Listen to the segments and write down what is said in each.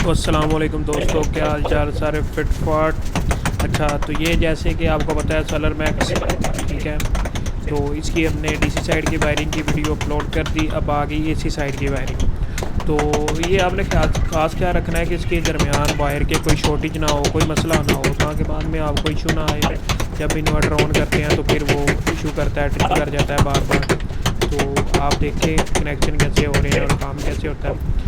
अस्सलामुअलैकुम दोस्तों, क्या हाल चाल, सारे फिट फाट। अच्छा, तो ये जैसे कि आपको पता है सोलर मैक्स, ठीक है। तो इसकी हमने डीसी साइड की वायरिंग की वीडियो अपलोड कर दी। अब आ गई एसी साइड की वायरिंग। तो ये आपने खास ख्याल रखना है कि इसके दरमियान वायर के कोई शॉर्टेज ना हो, कोई मसला ना हो, ताकि बाद में आपको इशू ना आए। जब इन्वर्टर ऑन करते हैं तो फिर वो इशू करता है, ट्रिप कर जाता है बार बार। तो आप देखें कनेक्शन कैसे हो रहे हैं और काम कैसे होता है,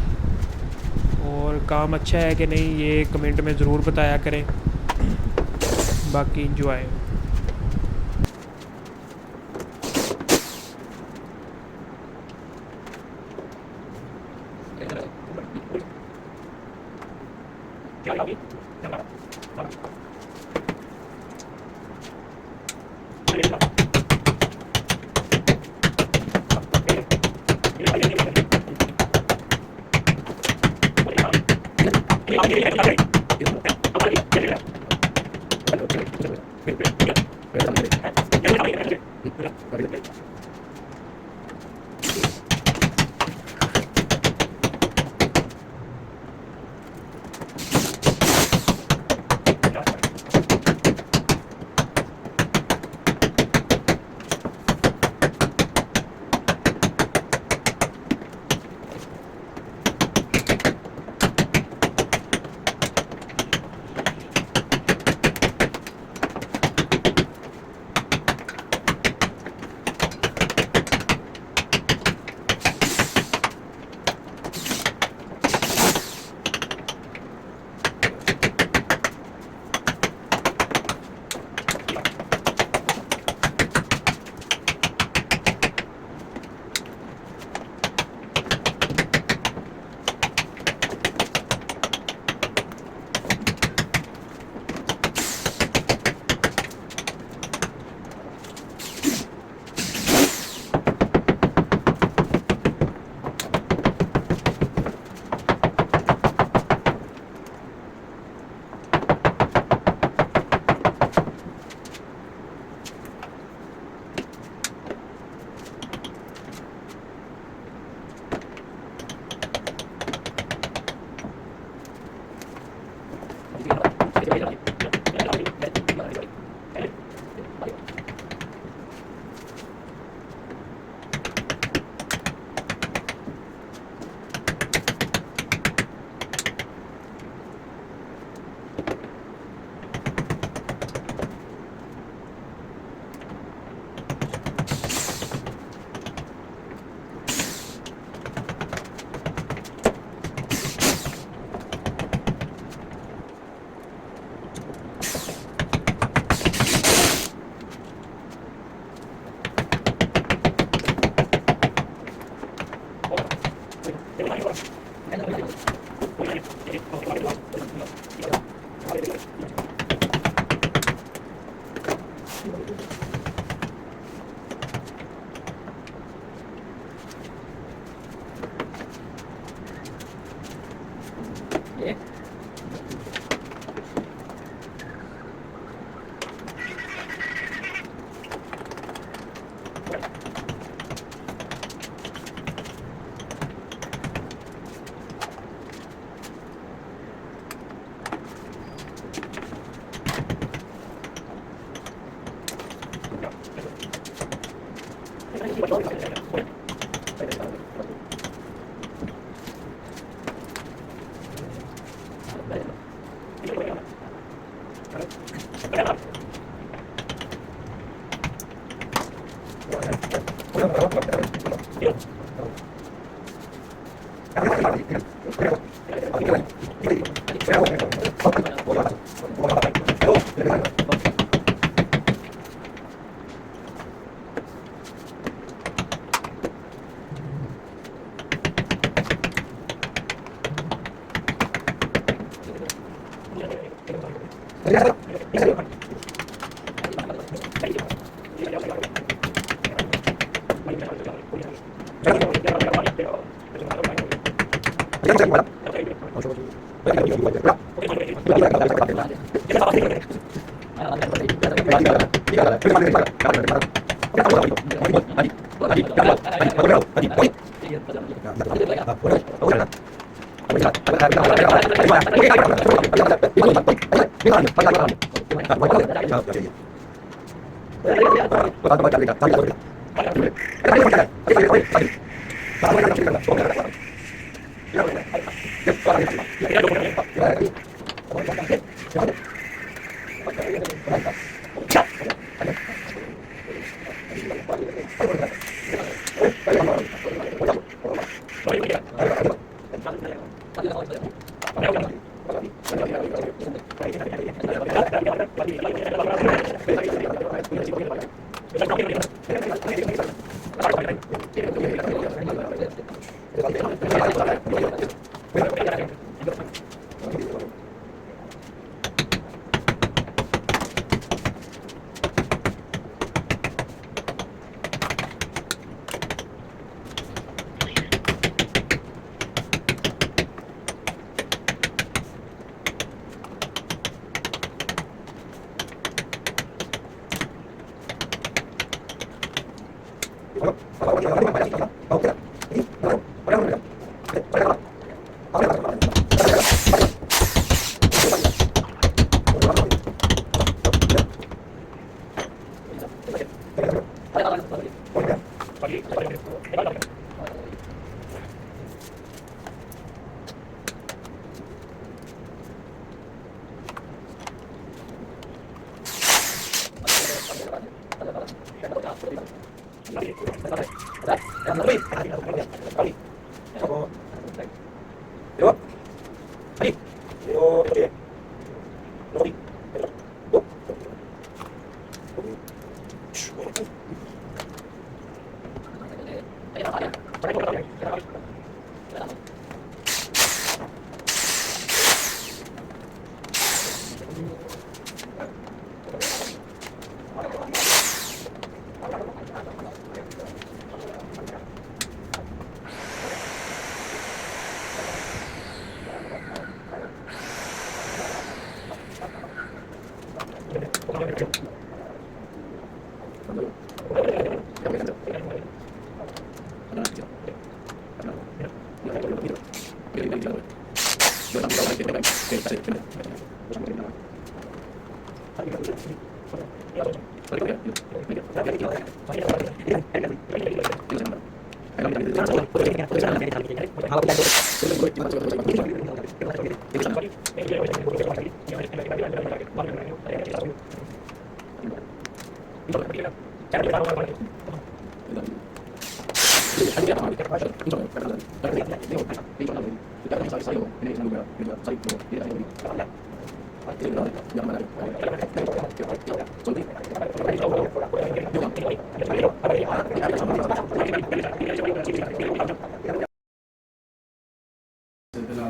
और काम अच्छा है कि नहीं, ये कमेंट में ज़रूर बताया करें। बाकी इंजॉय।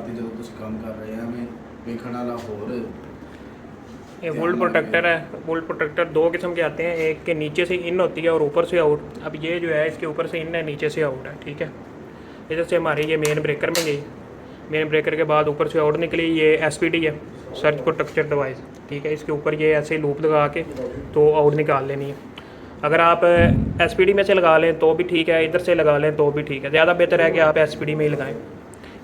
ਜਦੋਂ ਤੁਸੀਂ ਕੰਮ कर रहे हैं हमें ਵੇਖਣ ਵਾਲਾ ਹੋਰ ये वोल्ट प्रोटेक्टर है। वोल्ट प्रोटेक्टर दो किस्म के आते हैं, एक के नीचे से इन होती है और ऊपर से आउट। अब ये जो है इसके ऊपर से इन है, नीचे से आउट है, ठीक है। इधर से हमारी ये मेन ब्रेकर में गई, मेन ब्रेकर के बाद ऊपर से आउट निकली, ये एसपीडी है, सर्ज प्रोटेक्टर डिवाइस, ठीक है। इसके ऊपर ये ऐसे लूप लगा के तो आउट निकाल लेनी है। अगर आप एसपीडी में से लगा लें तो भी ठीक है, इधर से लगा लें तो भी ठीक है। ज़्यादा बेहतर है कि आप एसपीडी में ही लगाएं।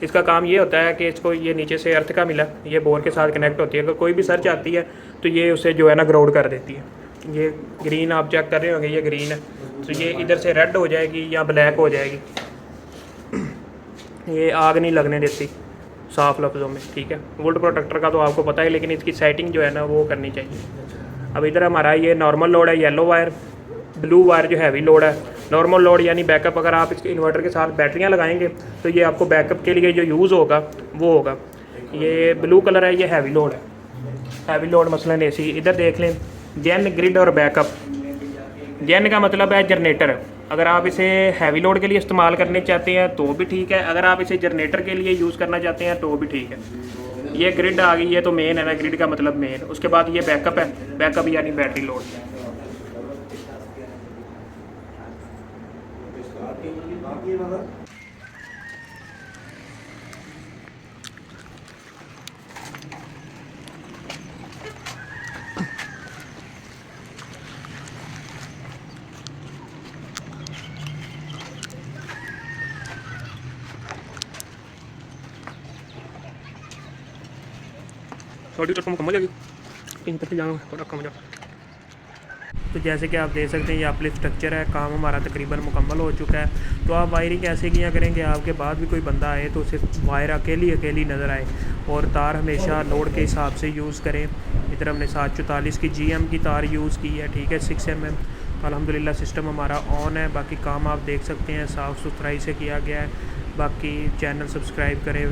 इसका काम ये होता है कि इसको ये नीचे से अर्थ का मिला, ये बोर के साथ कनेक्ट होती है। अगर कोई भी सर्च आती है तो ये उसे जो है ना ग्राउंड कर देती है। ये ग्रीन आप चेक कर रहे होंगे, ये ग्रीन है, तो ये इधर से रेड हो जाएगी या ब्लैक हो जाएगी। ये आग नहीं लगने देती, साफ लफ्ज़ों में, ठीक है। वोल्ट प्रोटेक्टर का तो आपको पता है, लेकिन इसकी सेटिंग जो है ना वो करनी चाहिए। अब इधर हमारा ये नॉर्मल लोड है, येलो वायर, ब्लू वायर जो हैवी लोड है। नॉर्मल लोड यानी बैकअप, अगर आप इसके इन्वर्टर के साथ बैटरियां लगाएंगे तो ये आपको बैकअप के लिए जो यूज़ होगा वो होगा। ये ब्लू कलर है, ये हैवी लोड है। हैवी लोड मसलन एसी। इधर देख लें, जेन, ग्रिड और बैकअप। जेन का मतलब है जनरेटर। अगर आप इसे हैवी लोड के लिए इस्तेमाल करने चाहते हैं तो भी ठीक है, अगर आप इसे जनरेटर के लिए यूज़ करना चाहते हैं तो भी ठीक है। ये ग्रिड आ गई है तो मेन है ना, ग्रिड का मतलब मेन। उसके बाद ये बैकअप है, बैकअप यानी बैटरी लोड। छोटी ट्रक मुकम्मल होगी इन तक जाना थोड़ा कम जा। तो जैसे कि आप देख सकते हैं ये अपलिफ्ट स्ट्रक्चर है, काम हमारा तकरीबन मुकम्मल हो चुका है। तो आप वायरिंग ऐसे किया करेंगे आपके बाद भी कोई बंदा आए तो सिर्फ वायर अकेली नज़र आए, और तार हमेशा लोड के हिसाब से यूज़ करें। इधर हमने 744 की GM की तार यूज़ की है, ठीक है, 6 mm। अल्हम्दुलिल्लाह सिस्टम हमारा ऑन है। बाकी काम आप देख सकते हैं साफ़ सुथराई से किया गया है। बाकी चैनल सब्सक्राइब करें।